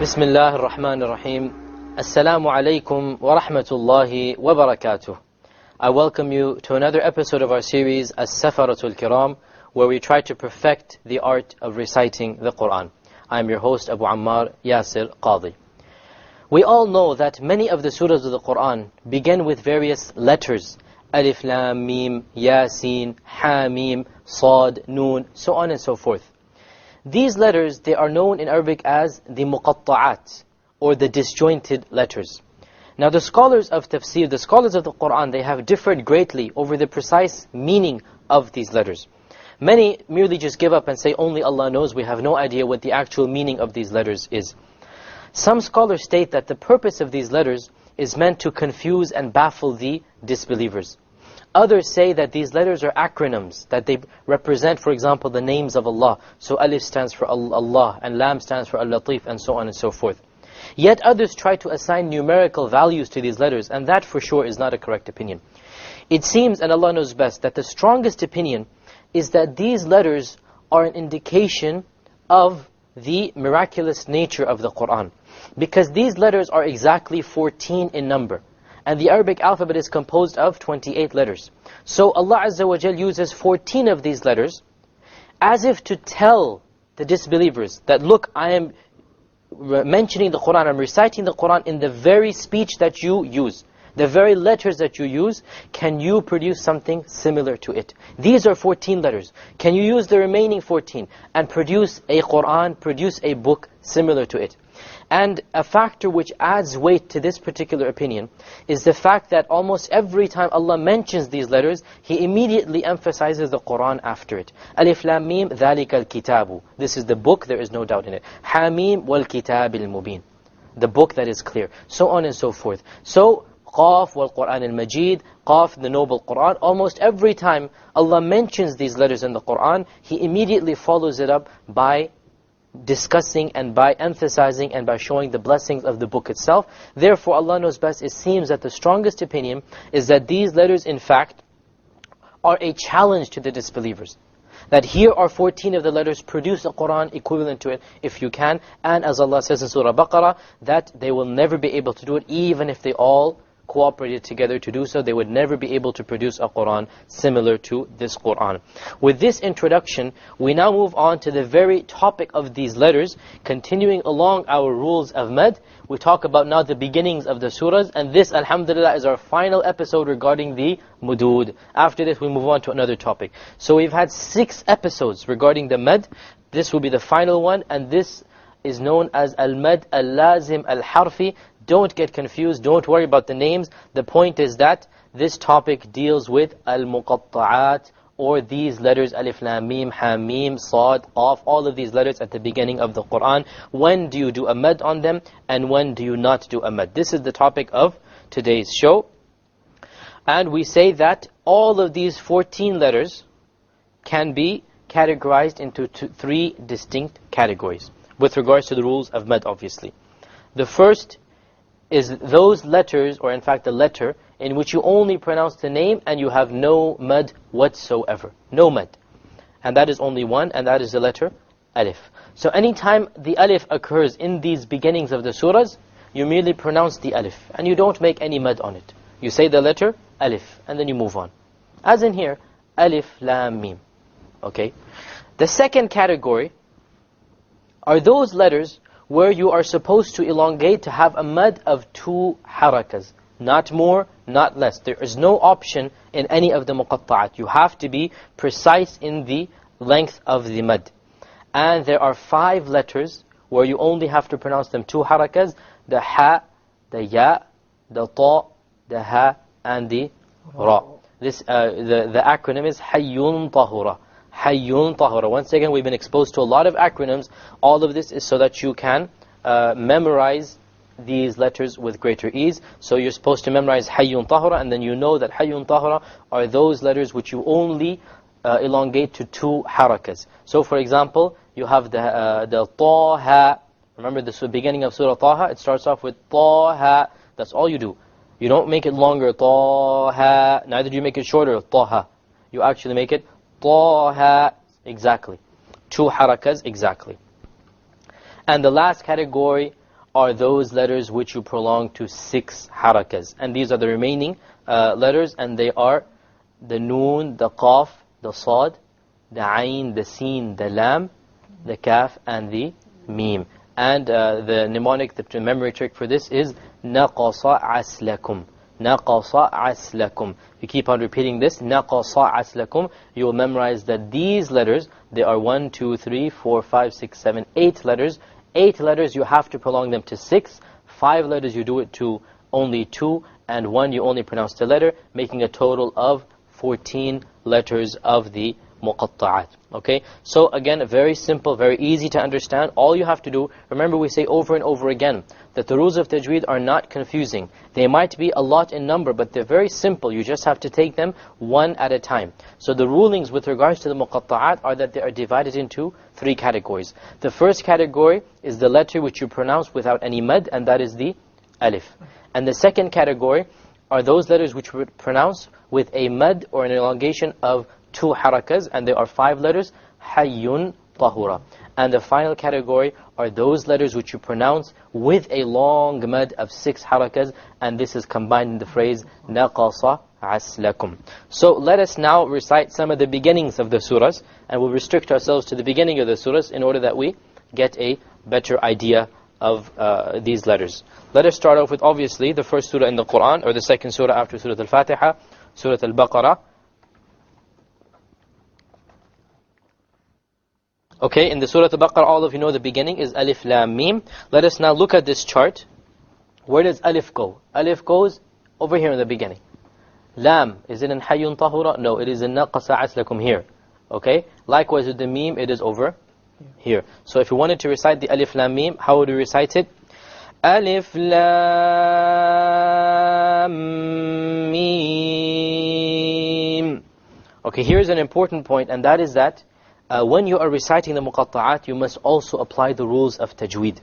بسم الله الرحمن الرحيم السلام عليكم ورحمة الله وبركاته. I welcome you to another episode of our series As-Safaratul Kiram, where we try to perfect the art of reciting the Quran. I am your host Abu Ammar Yasir Qadi. We all know that many of the surahs of the Quran begin with various letters: Alif, Lam, Mim, Yasin, Ha, Mim, Sad, Noon, so on and so forth. These letters, they are known in Arabic as the muqatta'at, or the disjointed letters. Now the scholars of tafsir, the scholars of the Quran, they have differed greatly over the precise meaning of these letters. Many merely just give up and say only Allah knows, we have no idea what the actual meaning of these letters is. Some scholars state that the purpose of these letters is meant to confuse and baffle the disbelievers. Others say that these letters are acronyms, that they represent, for example, the names of Allah. So Alif stands for Allah, and Lam stands for Al-Latif, and so on and so forth. Yet others try to assign numerical values to these letters, and that for sure is not a correct opinion. It seems, and Allah knows best, that the strongest opinion is that these letters are an indication of the miraculous nature of the Quran. Because these letters are exactly 14 in number. And the Arabic alphabet is composed of 28 letters. So Allah Azza wa Jal uses 14 of these letters as if to tell the disbelievers that, look, I am mentioning the Quran, I'm reciting the Quran in the very speech that you use. The very letters that you use, can you produce something similar to it? These are 14 letters. Can you use the remaining 14 and produce a Quran, produce a book similar to it? And a factor which adds weight to this particular opinion is the fact that almost every time Allah mentions these letters, He immediately emphasizes the Quran after it. Alif Lam Mim, ذَلِكَ الْكِتَابُ. This is the book, there is no doubt in it. Hamim وَالْكِتَابِ الْمُبِينَ. The book that is clear. So on and so forth. So, Qaf wal-Quran al-Majid, Qaf, the noble Quran. Almost every time Allah mentions these letters in the Quran, He immediately follows it up by discussing and by emphasizing and by showing the blessings of the book itself. Therefore, Allah knows best, it seems that the strongest opinion is that these letters, in fact, are a challenge to the disbelievers. That here are 14 of the letters, produce a Quran equivalent to it if you can. And as Allah says in Surah Baqarah, that they will never be able to do it, even if they all cooperated together to do so. They would never be able to produce a Quran similar to this Quran. With this introduction, we now move on to the very topic of these letters. Continuing along our rules of Mad, we talk about now the beginnings of the surahs, and this, alhamdulillah, is our final episode regarding the Mudud. After this, we move on to another topic. So we've had 6 episodes regarding the Mad. This will be the final one, and this is known as Al-Mad Al-Lazim Al-Harfi. Don't get confused, don't worry about the names. The point is that this topic deals with Al-Muqatta'at, or these letters, Alif, Lam, Mim, Ha, Mim, Sad, Qaf, all of these letters at the beginning of the Quran. When do you do a mad on them, and when do you not do a mad? This is the topic of today's show. And we say that all of these 14 letters can be categorized into 3 distinct categories, with regards to the rules of mad, obviously. The first is those letters, or in fact the letter, in which you only pronounce the name and you have no mad whatsoever. No mad. And that is only one, and that is the letter Alif. So anytime the Alif occurs in these beginnings of the surahs, you merely pronounce the Alif, and you don't make any mad on it. You say the letter Alif, and then you move on. As in here, Alif, Lam, Mim. Okay? The second category are those letters where you are supposed to elongate, to have a mad of 2 harakas. Not more, not less. There is no option in any of the muqatta'at. You have to be precise in the length of the mad. And there are 5 letters where you only have to pronounce them 2 harakas: the ha, the ya, the ta, the ha, and the ra. This, the acronym is Hayyun Tahura. Hayyun Tahura. Once again, we've been exposed to a lot of acronyms. All of this is so that you can memorize these letters with greater ease. So you're supposed to memorize Hayyun Tahura, and then you know that Hayyun Tahura are those letters which you only elongate to 2 harakas. So for example, you have the Taha. Remember the beginning of Surah Taha, it starts off with Taha. That's all you do. You don't make it longer, Taha. Neither do you make it shorter, Taha. You actually make it Taha, exactly. 2 harakas, exactly. And the last category are those letters which you prolong to 6 harakas. And these are the remaining letters, and they are the noon, the qaf, the sad, the ayn, the sin, the lam, the kaf, and the mim. And the mnemonic, the memory trick for this is naqasa aslakum. Naqasa aslakum. You keep on repeating this, naqasa aslakum, you will memorize that these letters, they are 1, 2, 3, 4, 5, 6, 7, 8 letters. 8 letters you have to prolong them to 6. 5 letters you do it to only 2, and 1 you only pronounce the letter, making a total of 14 letters of the muqatta'at. Okay, so again, very simple, very easy to understand. All you have to do, remember we say over and over again, that the rules of tajweed are not confusing. They might be a lot in number, but they're very simple. You just have to take them one at a time. So the rulings with regards to the muqatta'at are that they are divided into 3 categories. The first category is the letter which you pronounce without any mad, and that is the alif. And the second category are those letters which we pronounce with a mad or an elongation of 2 harakas, and there are 5 letters, hayyun tahura. And the final category are those letters which you pronounce with a long mad of 6 harakas, and this is combined in the phrase naqasa aslakum. So let us now recite some of the beginnings of the surahs, and we'll restrict ourselves to the beginning of the surahs in order that we get a better idea of these letters. Let us start off with, obviously, the first surah in the Quran, or the second surah after Surah Al-Fatiha, Surah Al-Baqarah. Okay, in the Surah Al-Baqarah, all of you know the beginning is Alif Lam Mim. Let us now look at this chart. Where does Alif go? Alif goes over here in the beginning. Lam, is it in Hayyun Tahura? No, it is in Naqasa Aslakum here. Okay, likewise with the Mim, it is over here. So if you wanted to recite the Alif Lam Mim, how would you recite it? Alif Lam Mim. Okay, here's an important point, and that is that when you are reciting the muqatta'at, you must also apply the rules of tajweed.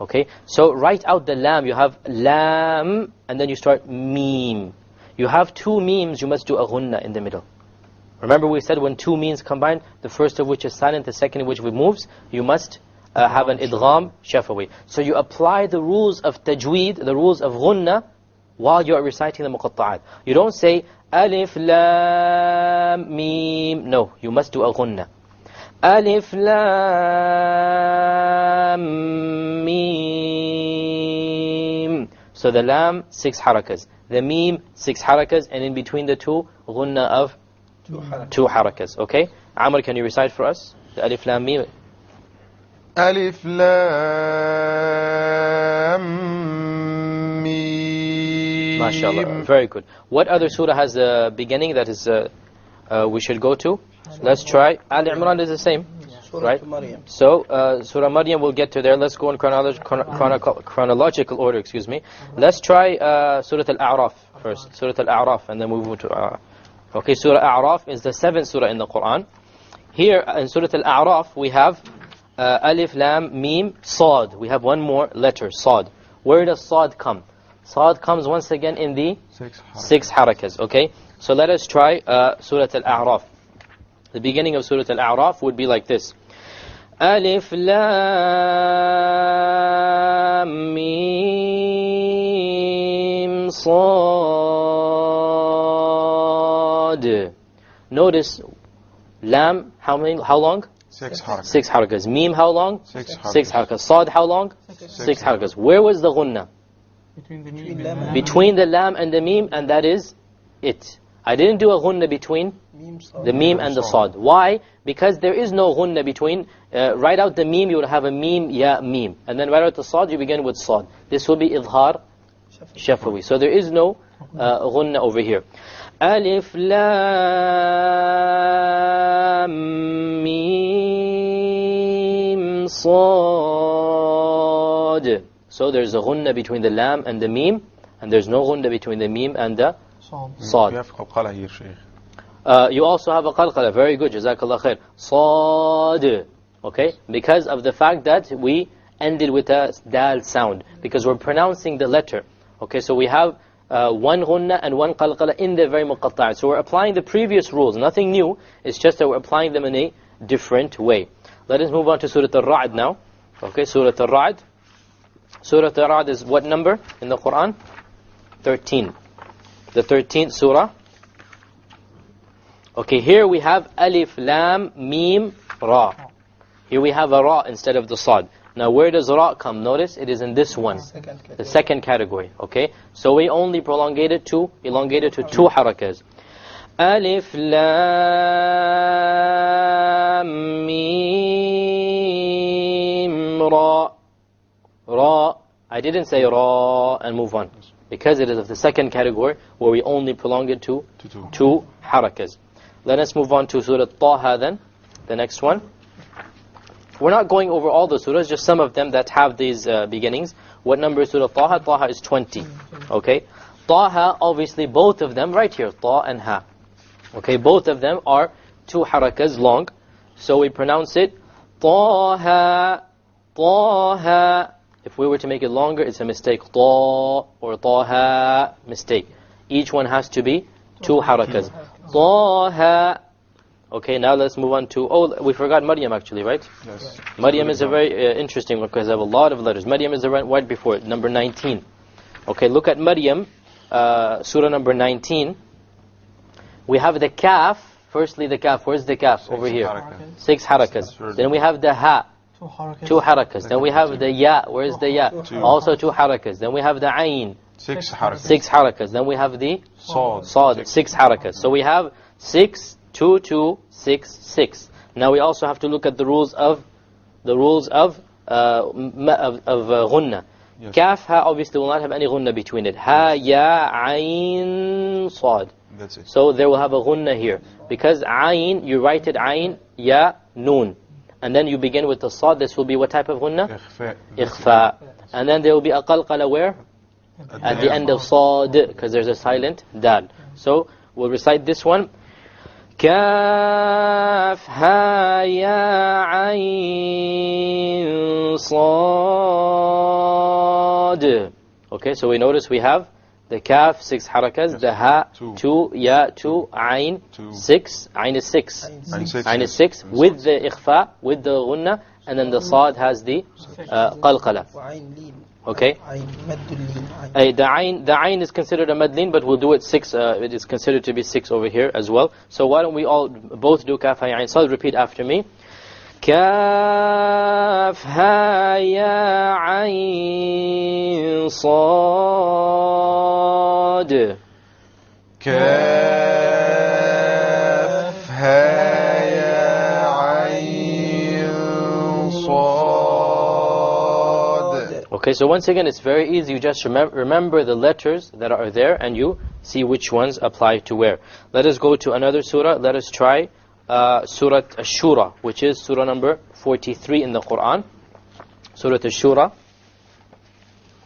Okay, so write out the lam. You have lam, and then you start mim. You have 2 memes, you must do a ghunna in the middle. Remember we said when 2 memes combine, the first of which is silent, the second of which moves, you must have an idgham shafawi. So you apply the rules of tajweed, the ruls of ghunna, while you are reciting the muqatta'at. You don't say alif lam mim. No, you must do a ghunna. Alif lam mim. So the lam 6 harakas, the mim 6 harakas, and in between the 2 ghunna of 2 harakas. Okay, Amr, can you recite for us the alif lam mim? Alif lam mim. MashaAllah, very good. What other surah has a beginning that is we should go to? Let's try. Al Imran is the same, right? So Surah Maryam, we'll get to there. Let's go in chronological order, excuse me. Let's try Surah Al-A'raf first. Surah Al-A'raf, and then we move to okay, Surah Al-A'raf is the 7th surah in the Quran. Here in Surah Al-A'raf, we have Alif, Lam, Mim, Sad. We have one more letter, Sad. Where does Sad come? Sad comes once again in the 6 harakas, okay? So let us try Surah Al-A'raf. The beginning of Surah Al-A'raf would be like this. Alif Lam Mim Sad. Notice Lam, how long? 6 harakas. 6 harakas. Mim, how long? 6 harakas. 6 harakas. Sad, how long? 6 harakas. Where was the ghunna? Between the lam and the mim, and that is it. I didn't do a ghunna between the mim and the sad. Why? Because there is no ghunna between. Write out the mim, you will have a mim, ya, mim. And then write out the sad, you begin with sad. This will be idhar shafawi. So there is no ghunna over here. Alif lam mim sad. So there's a ghunna between the lam and the mim, and there's no ghunna between the mim and the sad. You have qalqala here, Shaykh. You also have a qalqala. Very good, jazakallah khair. Sad. Okay? Because of the fact that we ended with a dal sound. Because we're pronouncing the letter. Okay, so we have one ghunna and one qalqala in the very muqatta'at. So we're applying the previous rules. Nothing new. It's just that we're applying them in a different way. Let us move on to Surah Al-Ra'd now. Okay, Surah Al-Ra'd. Surah Ar-Ra'd is what number in the Quran? 13. The 13th surah. Okay, here we have Alif, Lam, Mim, Ra. Here we have a Ra instead of the Sad. Now where does Ra come? Notice it is in this one, the second category. Okay, so we only elongated to two harakas. Alif, Lam, Mim, Ra. Ra. I didn't say Ra and move on, because it is of the second category where we only prolong it to two harakas. Let us move on to Surah Taha then, the next one. We're not going over all the surahs, just some of them that have these beginnings. What number is Surah Taha? Taha is 20. Okay, Taha, obviously both of them, right here, Ta and Ha. Okay, both of them are two harakas long, so we pronounce it Taha, Taha. If we were to make it longer, it's a mistake. Ta or Taha, mistake. Each one has to be two harakas. Taha. Okay, now let's move on to, we forgot Maryam actually, right? Yes. Maryam is a very interesting one because I have a lot of letters. Maryam is the right before it, number 19. Okay, look at Maryam, surah number 19. We have the kaf, firstly the kaf. Where's the kaf? Over here. 6 harakas. Then we have the ha, 2 harakas. Then we have the ya. Where's the ya? Also 2 harakas. Then we have the ayn, 6 harakas. 6 harakas. Then we have the Sad. 6 harakas. So we have 6, 2, 2, 6, 6. Now we also have to look at the rules of ghunna. Yes. Kaf, ha obviously will not have any ghunna between it. Ha, ya, ayn, sad. That's it. So there will have a ghunna here. Because ayn, you write it ayn, ya, noon. And then you begin with the sad. This will be what type of ghunna? Ikhfa. Ikhfa. And then there will be a qalqala where? At the end of sad, because there's a silent dal. So we'll recite this one. Kaf, ha, ya, ayn, sad. Okay, so we notice we have the kaf, 6 harakas, the ha, 2, ya, 2, ayn, 6. Ayn is 6. Ayn is 6 with the ikhfa, with the ghunna, and then the sad has the qalqala. Okay. The ayn is considered a madlin, but we'll do it 6. It is considered to be 6 over here as well. So why don't we all both do kaf, ha, ya, ayn, sad? Repeat after me. Kaf, ha, ya, ayn, sad. Kaf, ha, ya, ayn, sad. Okay, so once again, it's very easy. You just remember the letters that are there, and you see which ones apply to where. Let us go to another surah. Let us try Surah Ash-Shura, which is surah number 43 in the Quran. Surah Ash-Shura.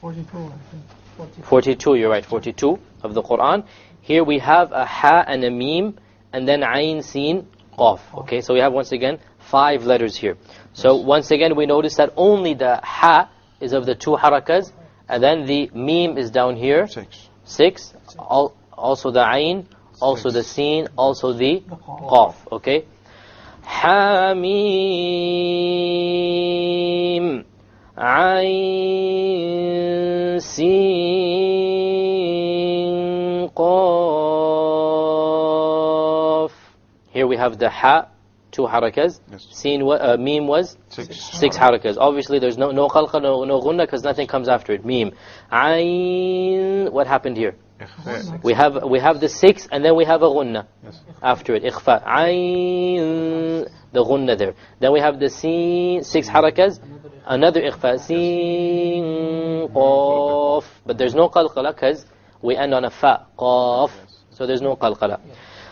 42, you're right, 42 of the Quran. Here we have a ha and a mim, and then ayn, sin, qaf. Okay, so we have once again 5 letters here. So once again, we notice that only the ha is of the 2 harakas, and then the mim is down here, 6. Also the ayn, also the sin, also the qaf. Okay. Hamim, ayn, sin, qaf. Here we have the ha, 2 harakas. Sin, mim was 6 harakas. Obviously there's no qalqa, no ghunna, because nothing comes after it. Mim. Ayn, what happened here? We have the 6, and then we have a ghunna after it. Ikhfa. Ayn, the ghunna there. Then we have the sin, 6 harakas. Another ikhfa. Sin, qaf. But there's no qalqala because we end on a fa. Qaf. So there's no qalqala.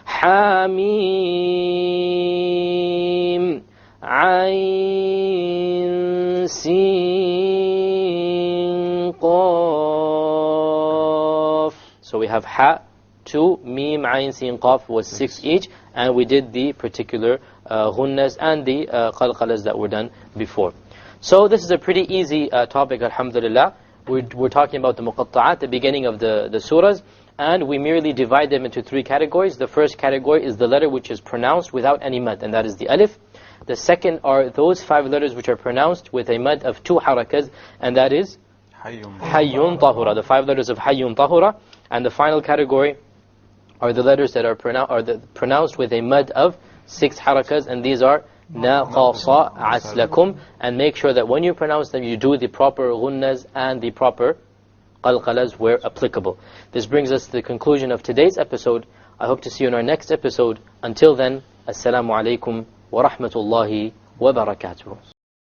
Hamim, ayn, sin, qaf. So we have ha, 2, mim, ayn, sin, qaf was 6 each, and we did the particular ghunnas and the qalqalas that were done before. So this is a pretty easy topic, alhamdulillah. We're talking about the muqatta'at, the beginning of the surahs, and we merely divide them into 3 categories. The first category is the letter which is pronounced without any mad, and that is the alif. The second are those 5 letters which are pronounced with a mad of 2 harakas, and that is Hayyun Tahura, the 5 letters of Hayyun Tahura. And the final category are the letters that are pronounced with a mad of 6 harakas, and these are Naqasa Aslakum. And make sure that when you pronounce them, you do the proper ghunnas and the proper qalqalas where applicable. This brings us to the conclusion of today's episode. I hope to see you in our next episode. Until then, Assalamu alaikum wa rahmatullahi wa barakatuh.